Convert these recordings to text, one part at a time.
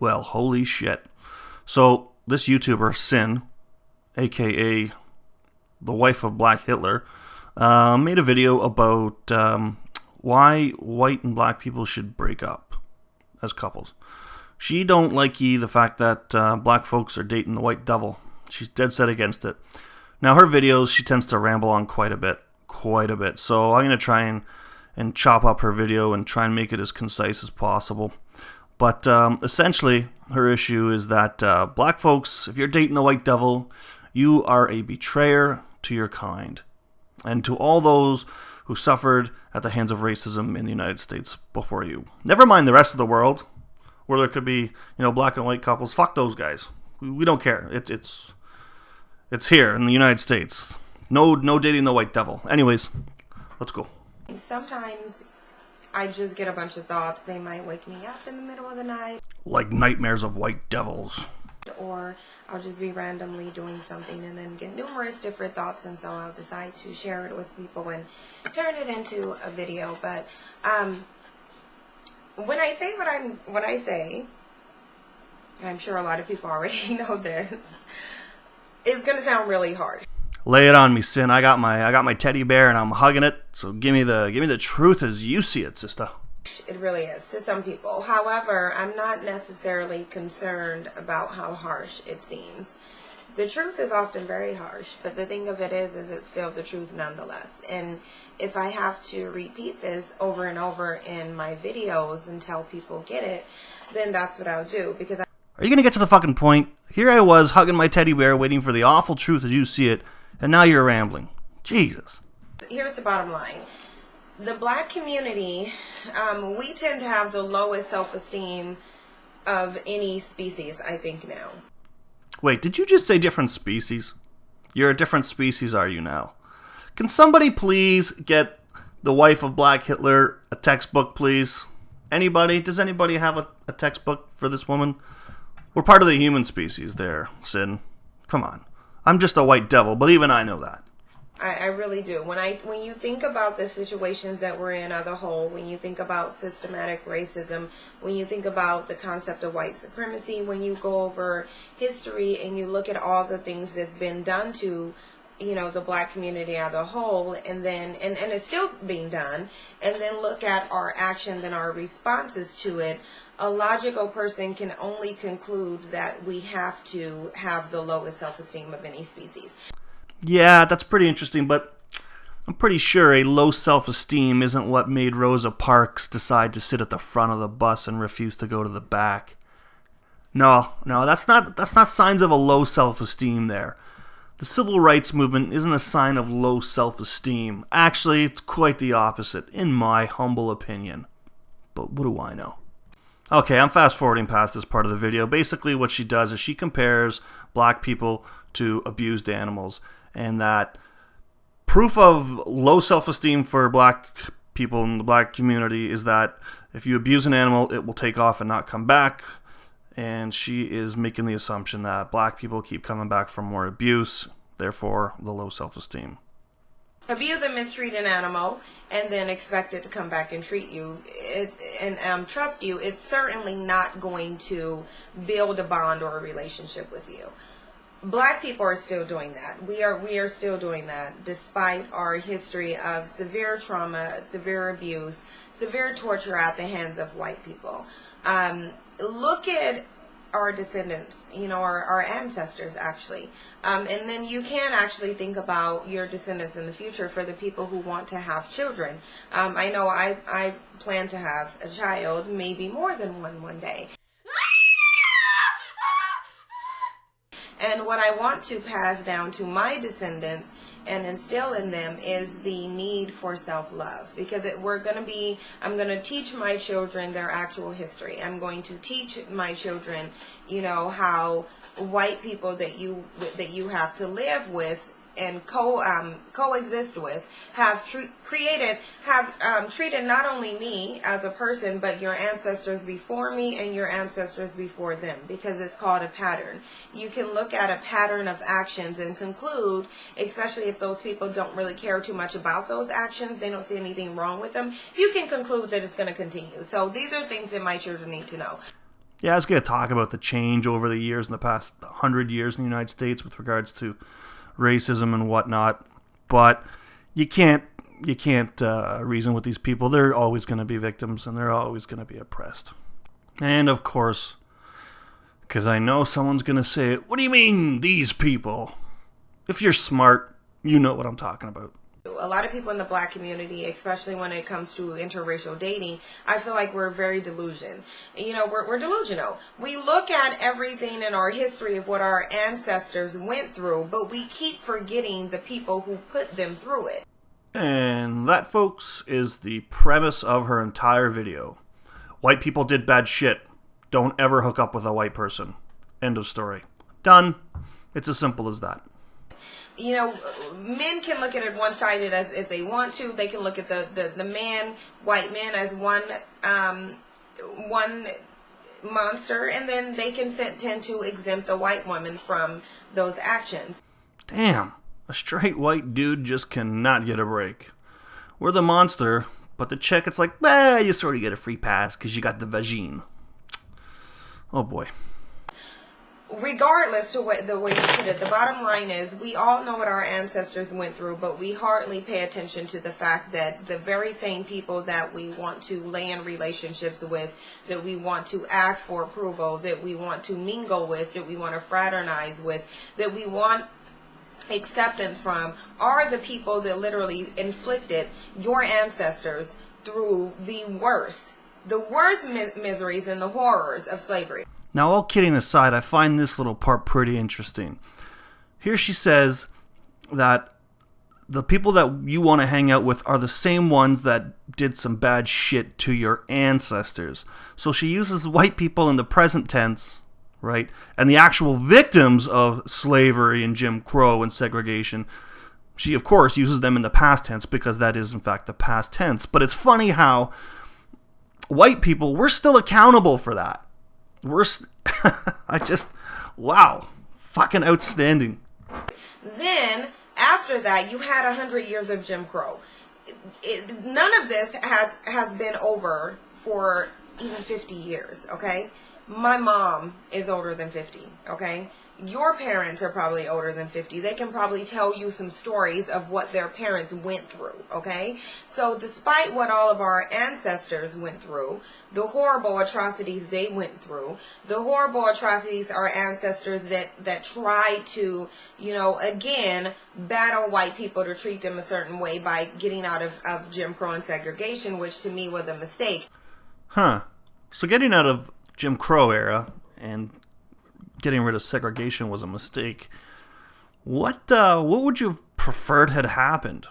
Well, holy shit. So, this YouTuber, Sin, aka the wife of Black Hitler, made a video about why white and black people should break up as couples. She don't like the fact that black folks are dating the white devil. She's dead set against it. Now, her videos, she tends to ramble on quite a bit. So I'm going to try and chop up her video and try and make it as concise as possible. But essentially, her issue is that black folks, if you're dating the white devil, you are a betrayer to your kind and to all those who suffered at the hands of racism in the United States before you. Never mind the rest of the world, where there could be, black and white couples. Fuck those guys. We don't care. It's here in the United States. No dating the white devil. Anyways, let's go. Sometimes I just get a bunch of thoughts. They might wake me up in the middle of the night. Like nightmares of white devils. Or I'll just be randomly doing something and then get numerous different thoughts, and so I'll decide to share it with people and turn it into a video. But when I say what I say, I'm sure a lot of people already know this, it's gonna sound really harsh. Lay it on me, Sin. I got my teddy bear and I'm hugging it. So give me the truth as you see it, sister. It really is to some people. However, I'm not necessarily concerned about how harsh it seems. The truth is often very harsh, but the thing of it is it's still the truth nonetheless. And if I have to repeat this over and over in my videos until people get it, then that's what I'll do. Because are you gonna get to the fucking point? Here I was hugging my teddy bear, waiting for the awful truth as you see it, and now you're rambling. Jesus. Here's the bottom line. The black community, we tend to have the lowest self-esteem of any species, I think, now. Wait, did you just say different species? You're a different species, are you now? Can somebody please get the wife of Black Hitler a textbook, please? Anybody? Does anybody have a textbook for this woman? We're part of the human species there, Sin. Come on. I'm just a white devil, but even I know that. I really do. When you think about the situations that we're in as a whole, when you think about systematic racism, when you think about the concept of white supremacy, when you go over history and you look at all the things that have been done to, the black community as a whole, and it's still being done, and then look at our actions and our responses to it, a logical person can only conclude that we have to have the lowest self-esteem of any species. Yeah, that's pretty interesting, but I'm pretty sure a low self-esteem isn't what made Rosa Parks decide to sit at the front of the bus and refuse to go to the back. No, that's not signs of a low self-esteem there. The civil rights movement isn't a sign of low self-esteem. Actually, it's quite the opposite, in my humble opinion. But what do I know? Okay, I'm fast-forwarding past this part of the video. Basically, what she does is she compares black people to abused animals, and that proof of low self-esteem for black people in the black community is that if you abuse an animal, it will take off and not come back. And she is making the assumption that black people keep coming back for more abuse, therefore the low self-esteem. Abuse and mistreat an animal and then expect it to come back and treat you and trust you, it's certainly not going to build a bond or a relationship with you. Black people are still doing that. We are still doing that despite our history of severe trauma, severe abuse, severe torture at the hands of white people. Look at our descendants, our ancestors actually. And then you can actually think about your descendants in the future for the people who want to have children. I know I plan to have a child, maybe more than one day. And what I want to pass down to my descendants and instill in them is the need for self-love, because I'm going to teach my children their actual history. I'm going to teach my children, how white people that you have to live with and coexist with have treated not only me as a person, but your ancestors before me and your ancestors before them, because it's called a pattern. You can look at a pattern of actions and conclude, especially if those people don't really care too much about those actions, they don't see anything wrong with them, you can conclude that it's going to continue. So these are things that my children need to know. Yeah, I was going to talk about the change over the years in the past 100 years in the United States with regards to racism and whatnot, but you can't reason with these people. They're always going to be victims, and they're always going to be oppressed. And of course, because I know someone's going to say, what do you mean, these people? If you're smart, you know what I'm talking about. A lot of people in the black community, especially when it comes to interracial dating, I feel like we're very delusional. We're delusional. We look at everything in our history of what our ancestors went through, but we keep forgetting the people who put them through it. And that, folks, is the premise of her entire video. White people did bad shit. Don't ever hook up with a white person. End of story. Done. It's as simple as that. Men can look at it one-sided as if they want to. They can look at the white man as one monster, and then they can tend to exempt the white woman from those actions. Damn, a straight white dude just cannot get a break. We're the monster, but the chick, it's like, you sort of get a free pass because you got the vagine. Oh boy. Regardless to the way you put it, the bottom line is we all know what our ancestors went through, but we hardly pay attention to the fact that the very same people that we want to lay in relationships with, that we want to ask for approval, that we want to mingle with, that we want to fraternize with, that we want acceptance from, are the people that literally inflicted your ancestors through the worst miseries and the horrors of slavery. Now, all kidding aside, I find this little part pretty interesting. Here she says that the people that you want to hang out with are the same ones that did some bad shit to your ancestors. So she uses white people in the present tense, right? And the actual victims of slavery and Jim Crow and segregation, she, of course, uses them in the past tense because that is, in fact, the past tense. But it's funny how white people, we're still accountable for that. Wow, fucking outstanding. Then, after that, you had 100 years of Jim Crow. None of this has been over for even 50 years, okay? My mom is older than 50, okay? Your parents are probably older than 50. They can probably tell you some stories of what their parents went through, okay? So despite what all of our ancestors went through, the horrible atrocities they went through, the horrible atrocities our ancestors that tried to, again, battle white people to treat them a certain way by getting out of Jim Crow and segregation, which to me was a mistake. So getting out of Jim Crow era and getting rid of segregation was a mistake. What would you have preferred had happened?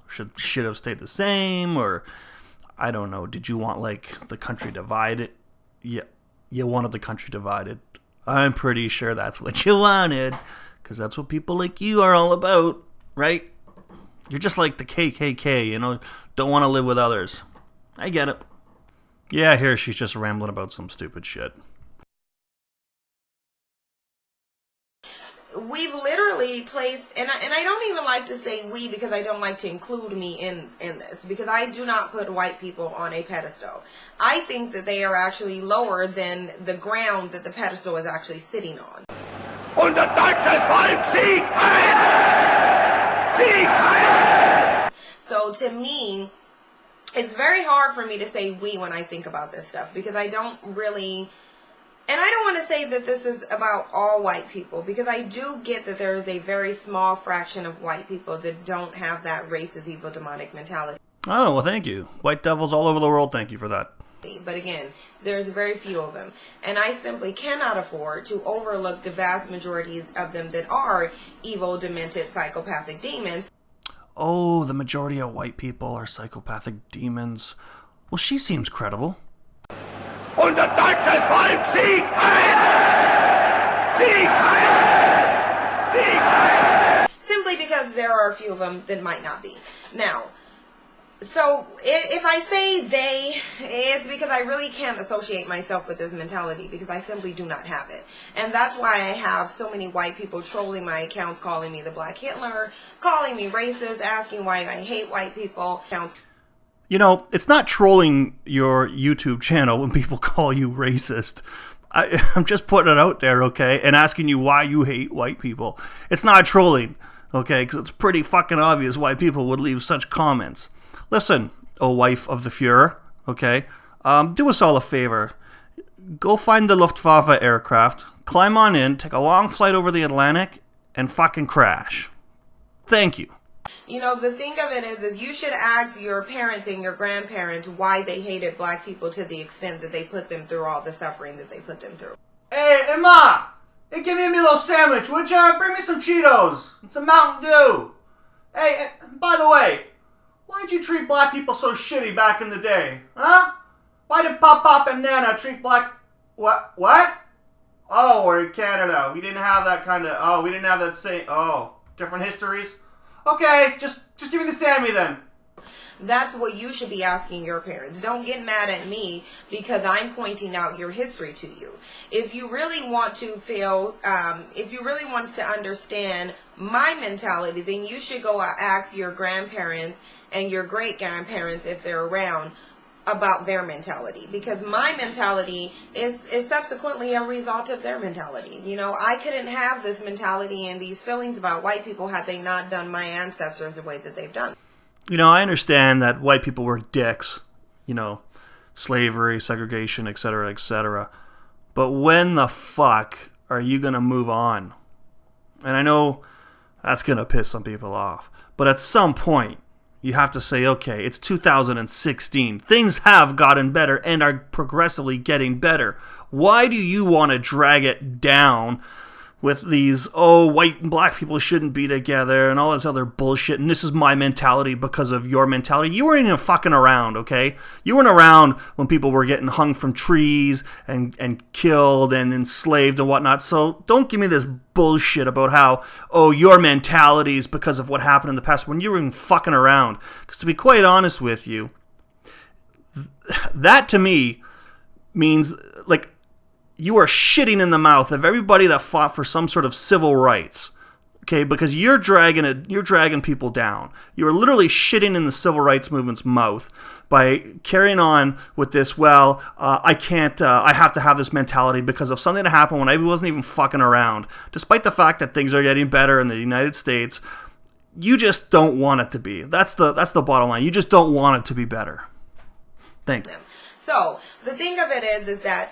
Should shit have stayed the same, or I don't know, did you want like the country divided? Yeah, you wanted the country divided. I'm pretty sure that's what you wanted, because that's what people like you are all about, right? You're just like the KKK, don't want to live with others. I get it. Yeah, here she's just rambling about some stupid shit. We've literally placed, and I don't even like to say we because I don't like to include me in this, because I do not put white people on a pedestal. I think that they are actually lower than the ground that the pedestal is actually sitting on. Und das deutsche Volk siegt ein! Siegt ein! So to me, it's very hard for me to say we when I think about this stuff, because I don't really... And I don't want to say that this is about all white people, because I do get that there is a very small fraction of white people that don't have that race is evil demonic mentality. Oh, well, thank you. White devils all over the world, thank you for that. But again, there's very few of them. And I simply cannot afford to overlook the vast majority of them that are evil, demented, psychopathic demons. Oh, the majority of white people are psychopathic demons. Well, she seems credible. Und das deutsche Volk siegt ein! Siegt ein! Siegt ein! Simply because there are a few of them that might not be. Now, so if I say they, it's because I really can't associate myself with this mentality, because I simply do not have it. And that's why I have so many white people trolling my accounts, calling me the Black Hitler, calling me racist, asking why I hate white people. It's not trolling your YouTube channel when people call you racist. I'm just putting it out there, okay, and asking you why you hate white people. It's not trolling, okay, because it's pretty fucking obvious why people would leave such comments. Listen, oh wife of the Fuhrer, okay, do us all a favor. Go find the Luftwaffe aircraft, climb on in, take a long flight over the Atlantic, and fucking crash. Thank you. You know, the thing of it is you should ask your parents and your grandparents why they hated black people to the extent that they put them through all the suffering that they put them through. Hey, Ma! Hey, give me a little sandwich, would ya? Bring me some Cheetos and some Mountain Dew. Hey, by the way, why'd you treat black people so shitty back in the day? Huh? Why did Pop and Nana treat black... What? Oh, we're in Canada. We didn't have that kind of... Oh, we didn't have that same... Oh, different histories? Okay, just give me the Sammy then. That's what you should be asking your parents. Don't get mad at me because I'm pointing out your history to you. If you really want to feel, if you really want to understand my mentality, then you should go ask your grandparents and your great-grandparents, if they're around, about their mentality, because my mentality is subsequently a result of their mentality. You know, I couldn't have this mentality and these feelings about white people had they not done my ancestors the way that they've done. You know, I understand that white people were dicks, you know, slavery, segregation, etc., etc. But when the fuck are you going to move on? And I know that's going to piss some people off, but at some point, you have to say, okay, it's 2016. Things have gotten better and are progressively getting better. Why do you want to drag it down with these, oh, white and black people shouldn't be together and all this other bullshit, and this is my mentality because of your mentality? You weren't even fucking around, okay? You weren't around when people were getting hung from trees and killed and enslaved and whatnot, so don't give me this bullshit about how, oh, your mentality is because of what happened in the past when you were even fucking around. Because to be quite honest with you, that to me means, like, you are shitting in the mouth of everybody that fought for some sort of civil rights, okay? Because you're dragging people down. You're literally shitting in the civil rights movement's mouth by carrying on with this. Well, I have to have this mentality because of something that happened when I wasn't even fucking around. Despite the fact that things are getting better in the United States, you just don't want it to be. That's the bottom line. You just don't want it to be better. Thank you. So the thing of it is that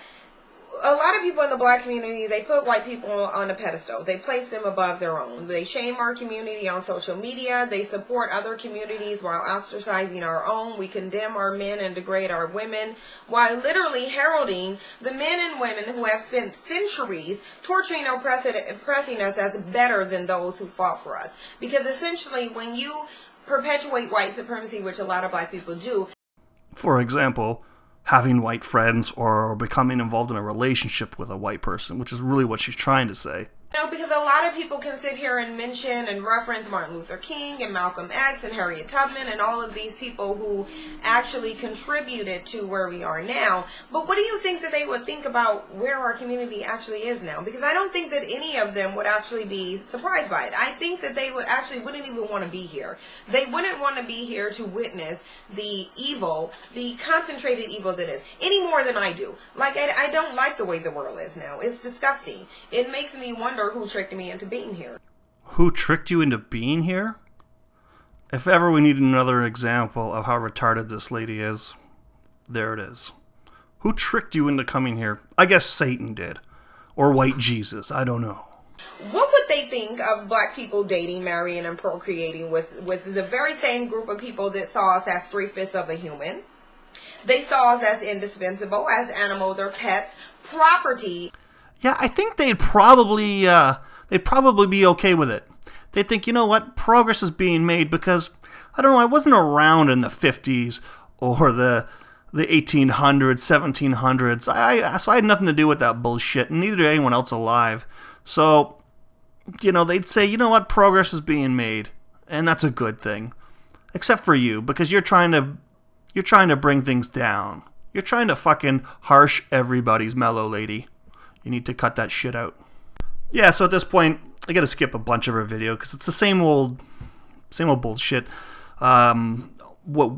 a lot of people in the black community, they put white people on a pedestal. They place them above their own. They shame our community on social media. They support other communities while ostracizing our own. We condemn our men and degrade our women while literally heralding the men and women who have spent centuries torturing and oppressing us as better than those who fought for us. Because essentially, when you perpetuate white supremacy, which a lot of black people do, for example, having white friends or becoming involved in a relationship with a white person, which is really what she's trying to say. No, because a lot of people can sit here and mention and reference Martin Luther King and Malcolm X and Harriet Tubman and all of these people who actually contributed to where we are now. But what do you think that they would think about where our community actually is now? Because I don't think that any of them would actually be surprised by it. I think that they wouldn't even want to be here. They wouldn't want to be here to witness the evil, the concentrated evil that is, any more than I do. Like, I don't like the way the world is now. It's disgusting. It makes me wonder who tricked me into being here. Who tricked you into being here? If ever we need another example of how retarded this lady is, there it is. Who tricked you into coming here? I guess Satan did. Or white Jesus, I don't know. What would they think of black people dating, marrying, and procreating with the very same group of people that saw us as 3/5 of a human? They saw us as indispensable, as animal, their pets, property. Yeah, I think they'd probably be okay with it. They'd think, you know what, progress is being made because, I don't know, I wasn't around in the 50s or the 1800s, 1700s. So I had nothing to do with that bullshit, and neither did anyone else alive. So, you know, they'd say, you know what, progress is being made, and that's a good thing. Except for you, because you're trying to bring things down. You're trying to fucking harsh everybody's mellow, lady. You need to cut that shit out. Yeah, so at this point, I gotta skip a bunch of her video because it's the same old bullshit. What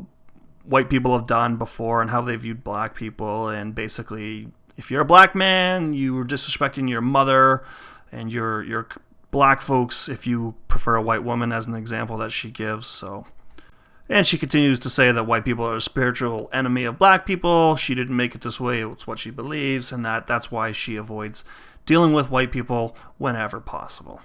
white people have done before and how they viewed black people, and basically if you're a black man, you were disrespecting your mother and your black folks if you prefer a white woman, as an example that she gives. So, and she continues to say that white people are a spiritual enemy of black people. She didn't make it this way. It's what she believes, and that's why she avoids dealing with white people whenever possible.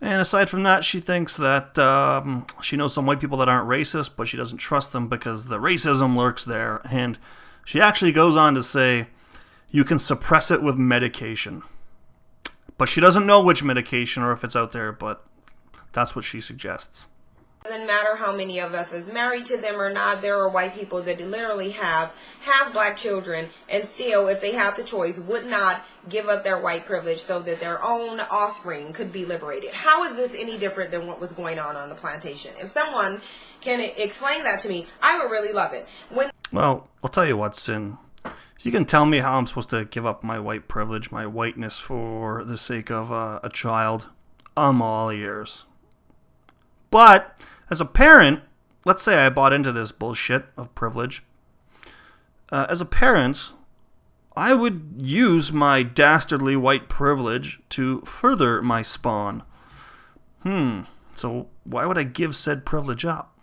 And aside from that, she thinks that she knows some white people that aren't racist, but she doesn't trust them because the racism lurks there. And she actually goes on to say, you can suppress it with medication. But she doesn't know which medication or if it's out there, but that's what she suggests. It doesn't matter how many of us is married to them or not. There are white people that literally have black children and still, if they have the choice, would not give up their white privilege so that their own offspring could be liberated. How is this any different than what was going on the plantation? If someone can explain that to me, I would really love it. Well, I'll tell you what, Sin. If you can tell me how I'm supposed to give up my white privilege, my whiteness, for the sake of a child, I'm all ears. But as a parent, let's say I bought into this bullshit of privilege. As a parent, I would use my dastardly white privilege to further my spawn. So why would I give said privilege up?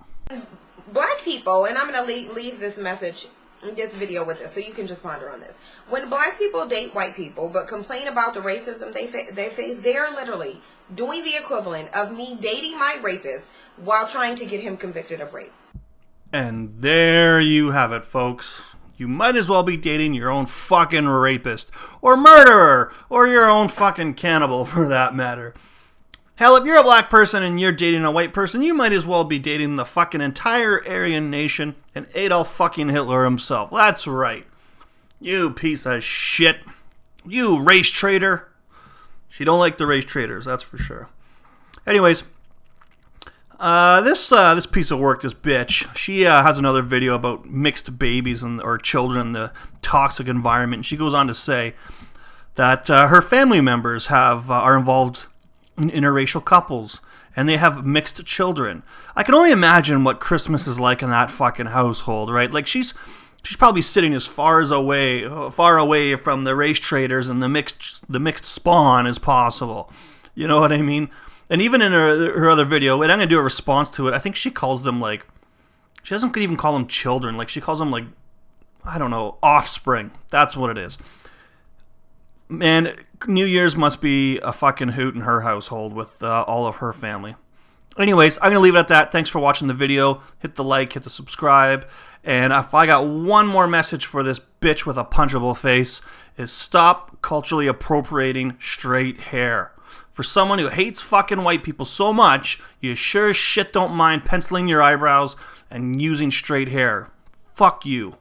Black people, and I'm going to leave this message, this video with this, so you can just ponder on this. When black people date white people but complain about the racism they face, they are literally doing the equivalent of me dating my rapist while trying to get him convicted of rape. And there you have it, folks. You might as well be dating your own fucking rapist, or murderer, or your own fucking cannibal, for that matter. Hell, if you're a black person and you're dating a white person, you might as well be dating the fucking entire Aryan nation and Adolf fucking Hitler himself. That's right. You piece of shit. You race traitor. She don't like the race traitors, that's for sure. Anyways, this piece of work, this bitch, she has another video about mixed babies or children in the toxic environment. And she goes on to say that her family members are involved in interracial couples, and they have mixed children. I can only imagine what Christmas is like in that fucking household, right? Like she's probably sitting as far away from the race traders and the mixed spawn as possible. You know what I mean? And even in her other video, and I'm gonna do a response to it, I think she calls them she doesn't even call them children. Like she calls them I don't know, offspring. That's what it is. Man, New Year's must be a fucking hoot in her household with all of her family. Anyways, I'm going to leave it at that. Thanks for watching the video. Hit the like, hit the subscribe. And if I got one more message for this bitch with a punchable face, is stop culturally appropriating straight hair. For someone who hates fucking white people so much, you sure as shit don't mind penciling your eyebrows and using straight hair. Fuck you.